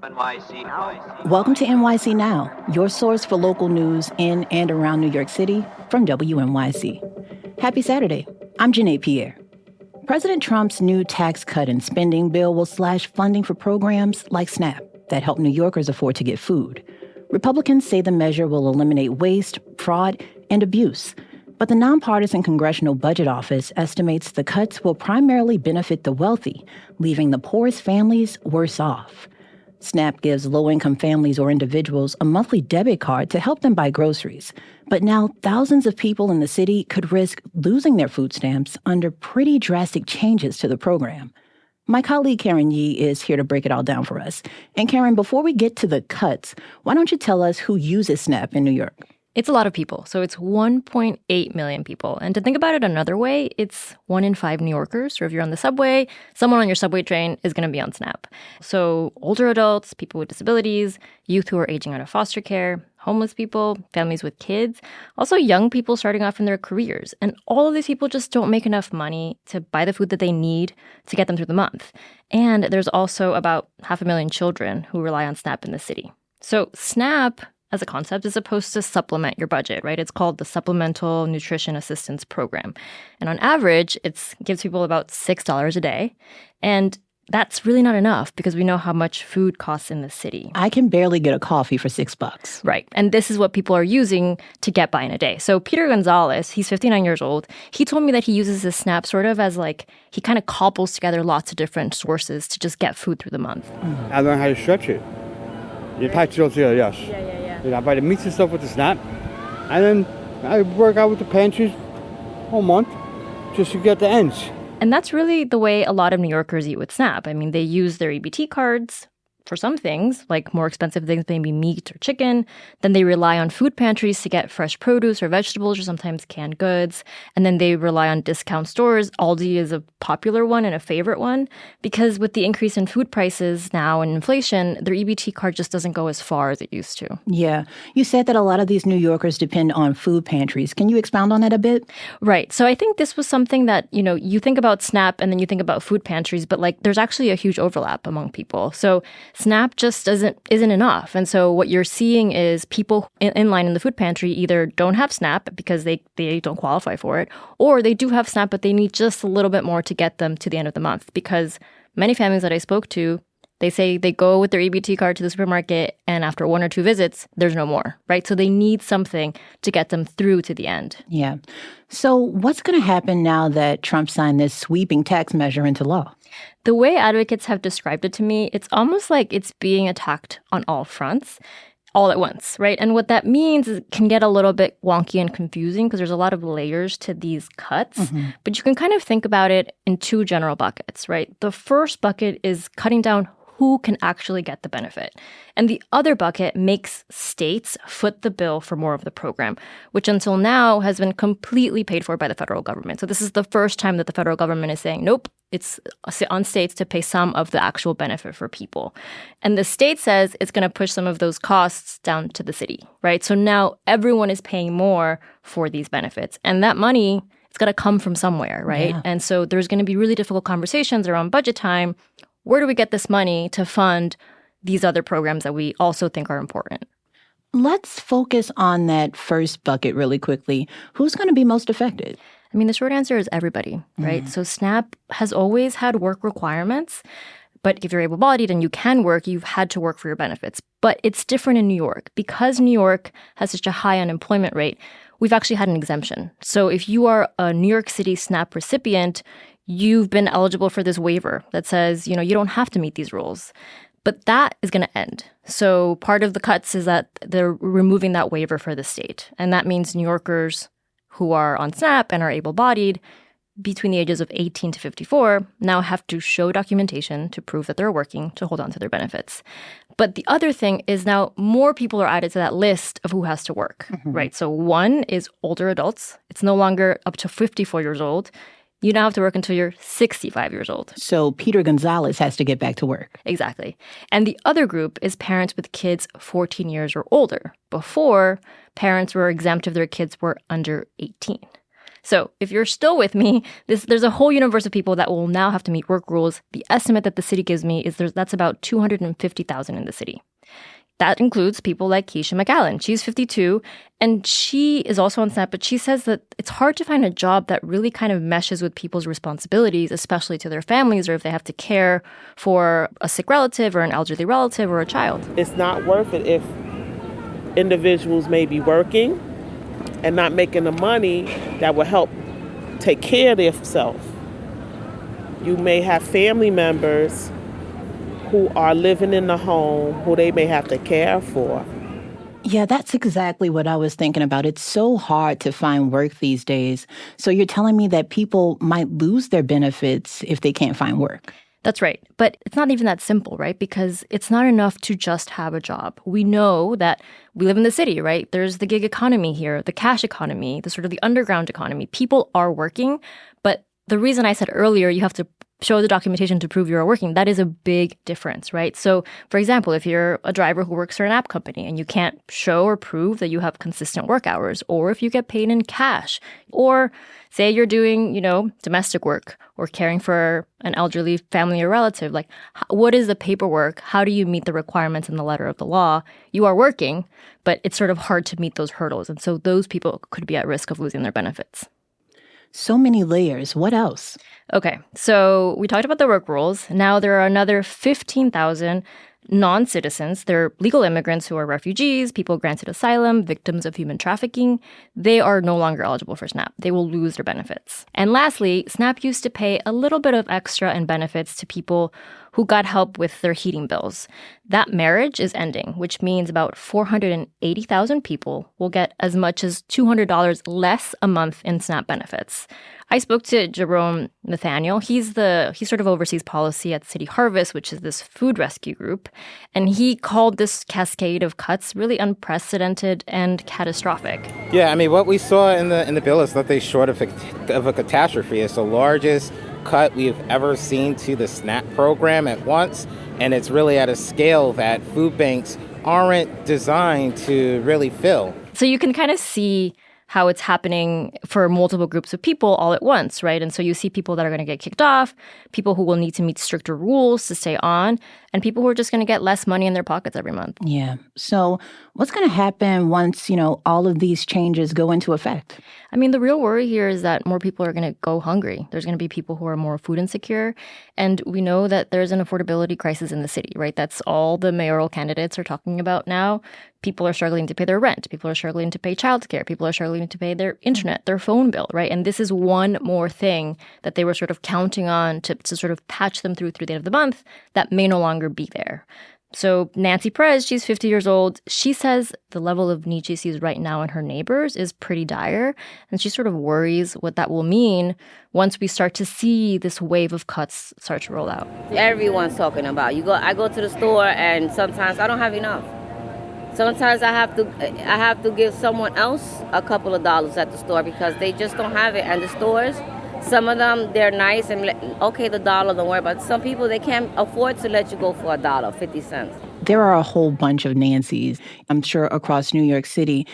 Welcome to NYC Now, your source for local news in and around New York City from WNYC. Happy Saturday. I'm Janae Pierre. President Trump's new tax cut and spending bill will slash funding for programs like SNAP that help New Yorkers afford to get food. Republicans say the measure will eliminate waste, fraud, and abuse. But the nonpartisan Congressional Budget Office estimates the cuts will primarily benefit the wealthy, leaving the poorest families worse off. SNAP gives low-income families or individuals a monthly debit card to help them buy groceries. But now thousands of people in the city could risk losing their food stamps under pretty drastic changes to the program. My colleague Karen Yee is here to break it all down for us. And Karen, before we get to the cuts, why don't you tell us who uses SNAP in New York? It's a lot of people. So it's 1.8 million people. And to think about it another way, it's 1 in 5 New Yorkers. Or if you're on the subway, someone on your subway train is going to be on SNAP. So older adults, people with disabilities, youth who are aging out of foster care, homeless people, families with kids, also young people starting off in their careers. And all of these people just don't make enough money to buy the food that they need to get them through the month. And there's also about 500,000 children who rely on SNAP in the city. So SNAP as a concept is supposed to supplement your budget, right? It's called the Supplemental Nutrition Assistance Program. And on average, it gives people about $6 a day. And that's really not enough because we know how much food costs in the city. I can barely get a coffee for $6. Right. And this is what people are using to get by in a day. So Peter Gonzalez, he's 59 years old. He told me that he uses this SNAP sort of as he kind of cobbles together lots of different sources to just get food through the month. I learned how to stretch it. Yes. I buy the meats and stuff with the SNAP, and then I work out with the pantries all month just to get the ends. And that's really the way a lot of New Yorkers eat with SNAP. I mean, they use their EBT cards for some things, like more expensive things, maybe meat or chicken. Then they rely on food pantries to get fresh produce or vegetables or sometimes canned goods. And then they rely on discount stores. Aldi is a popular one and a favorite one because with the increase in food prices now and inflation, their EBT card just doesn't go as far as it used to. Yeah. You said that a lot of these New Yorkers depend on food pantries. Can you expound on that a bit? Right. So I think this was something that, you think about SNAP and then you think about food pantries, but there's actually a huge overlap among people. So SNAP just isn't enough. And so what you're seeing is people in line in the food pantry either don't have SNAP because they don't qualify for it, or they do have SNAP, but they need just a little bit more to get them to the end of the month. Because many families that I spoke to, they say they go with their EBT card to the supermarket and after 1 or 2 visits, there's no more, right? So they need something to get them through to the end. Yeah. So what's going to happen now that Trump signed this sweeping tax measure into law? The way advocates have described it to me, it's almost like it's being attacked on all fronts all at once, right? And what that means is it can get a little bit wonky and confusing because there's a lot of layers to these cuts. Mm-hmm. But you can kind of think about it in 2 general buckets, right? The first bucket is cutting down who can actually get the benefit. And the other bucket makes states foot the bill for more of the program, which until now has been completely paid for by the federal government. So this is the first time that the federal government is saying, nope, it's on states to pay some of the actual benefit for people. And the state says it's going to push some of those costs down to the city, right? So now everyone is paying more for these benefits. And that money, it's got to come from somewhere, right? Yeah. And so there's going to be really difficult conversations around budget time. Where do we get this money to fund these other programs that we also think are important? Let's focus on that first bucket really quickly. Who's going to be most affected? I mean, the short answer is everybody, right? So SNAP has always had work requirements, but if you're able-bodied and you can work, you've had to work for your benefits. But it's different in New York. Because New York has such a high unemployment rate, we've actually had an exemption. So if you are a New York City SNAP recipient, you've been eligible for this waiver that says, you don't have to meet these rules. But that is going to end. So part of the cuts is that they're removing that waiver for the state. And that means New Yorkers who are on SNAP and are able-bodied between the ages of 18 to 54 now have to show documentation to prove that they're working to hold on to their benefits. But the other thing is now more people are added to that list of who has to work, right? So one is older adults. It's no longer up to 54 years old. You now have to work until you're 65 years old. So Peter Gonzalez has to get back to work. Exactly. And the other group is parents with kids 14 years or older. Before, parents were exempt if their kids were under 18. So if you're still with me, there's a whole universe of people that will now have to meet work rules. The estimate that the city gives me is that's about 250,000 in the city. That includes people like Keisha McAllen. She's 52, and she is also on SNAP, but she says that it's hard to find a job that really kind of meshes with people's responsibilities, especially to their families, or if they have to care for a sick relative or an elderly relative or a child. It's not worth it if individuals may be working and not making the money that will help take care of themselves. You may have family members who are living in the home who they may have to care for. Yeah, that's exactly what I was thinking about. It's so hard to find work these days. So you're telling me that people might lose their benefits if they can't find work. That's right. But it's not even that simple, right? Because it's not enough to just have a job. We know that we live in the city, right? There's the gig economy here, the cash economy, the sort of the underground economy. People are working. But the reason I said earlier you have to show the documentation to prove you're working, that is a big difference, right? So, for example, if you're a driver who works for an app company and you can't show or prove that you have consistent work hours, or if you get paid in cash, or say you're doing, domestic work or caring for an elderly family or relative, like what is the paperwork? How do you meet the requirements in the letter of the law? You are working, but it's sort of hard to meet those hurdles. And so those people could be at risk of losing their benefits. So many layers. What else? Okay, so we talked about the work rules. Now there are another 15,000 non-citizens. They're legal immigrants who are refugees, people granted asylum, victims of human trafficking. They are no longer eligible for SNAP. They will lose their benefits. And lastly, SNAP used to pay a little bit of extra in benefits to people who got help with their heating bills. That marriage is ending, which means about 480,000 people will get as much as $200 less a month in SNAP benefits. I spoke to Jerome Nathaniel. He sort of oversees policy at City Harvest, which is this food rescue group. And he called this cascade of cuts really unprecedented and catastrophic. Yeah, I mean, what we saw in the bill is nothing short of a catastrophe. It's the largest cut we've ever seen to the SNAP program at once. And it's really at a scale that food banks aren't designed to really fill. So you can kind of see how it's happening for multiple groups of people all at once, right? And so you see people that are going to get kicked off, people who will need to meet stricter rules to stay on, and people who are just going to get less money in their pockets every month. Yeah. So what's going to happen once, all of these changes go into effect? I mean, the real worry here is that more people are going to go hungry. There's going to be people who are more food insecure. And we know that there's an affordability crisis in the city, right? That's all the mayoral candidates are talking about now. People are struggling to pay their rent. People are struggling to pay childcare. People are struggling to pay their internet, their phone bill, right? And this is one more thing that they were sort of counting on to sort of patch them through the end of the month that may no longer be there. So Nancy Perez, she's 50 years old. She says the level of need she sees right now in her neighbors is pretty dire. And she sort of worries what that will mean once we start to see this wave of cuts start to roll out. Everyone's talking about. I go to the store and sometimes I don't have enough. Sometimes I have to give someone else a couple of dollars at the store because they just don't have it. And the stores, some of them, they're nice and okay, the dollar, don't worry about it. Some people, they can't afford to let you go for $1.50. There are a whole bunch of Nancys, I'm sure, across New York City.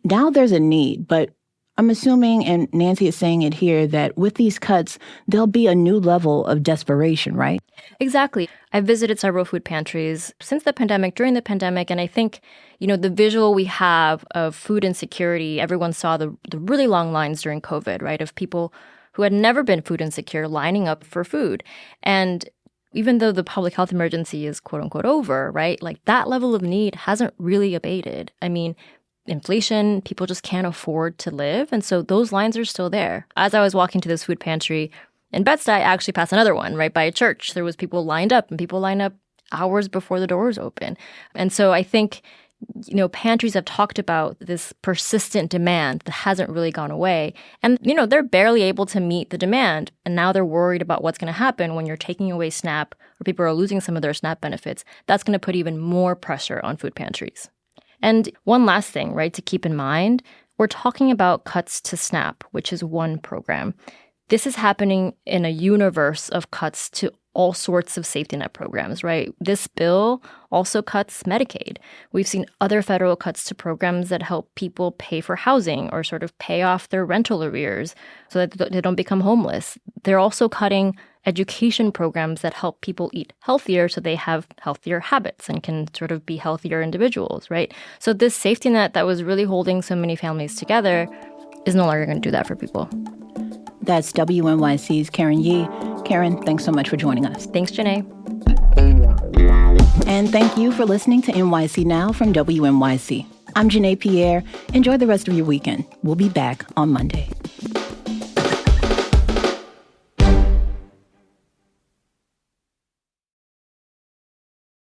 Now there's a need, but I'm assuming, and Nancy is saying it here, that with these cuts, there'll be a new level of desperation, right? Exactly. I've visited several food pantries since the pandemic, during the pandemic, and I think, the visual we have of food insecurity, everyone saw the really long lines during COVID, right, of people who had never been food insecure lining up for food. And even though the public health emergency is quote unquote over, right, like that level of need hasn't really abated. I mean, inflation, people just can't afford to live. And so those lines are still there. As I was walking to this food pantry in Bed-Stuy, I actually passed another one right by a church. There was people lined up, and people lined up hours before the doors open. And so I think, pantries have talked about this persistent demand that hasn't really gone away. And, they're barely able to meet the demand. And now they're worried about what's going to happen when you're taking away SNAP or people are losing some of their SNAP benefits. That's going to put even more pressure on food pantries. And one last thing, right, to keep in mind, we're talking about cuts to SNAP, which is one program. This is happening in a universe of cuts to all sorts of safety net programs, right? This bill also cuts Medicaid. We've seen other federal cuts to programs that help people pay for housing or sort of pay off their rental arrears so that they don't become homeless. They're also cutting education programs that help people eat healthier so they have healthier habits and can sort of be healthier individuals, right? So this safety net that was really holding so many families together is no longer going to do that for people. That's WNYC's Karen Yee. Karen, thanks so much for joining us. Thanks, Janae. And thank you for listening to NYC Now from WNYC. I'm Janae Pierre. Enjoy the rest of your weekend. We'll be back on Monday.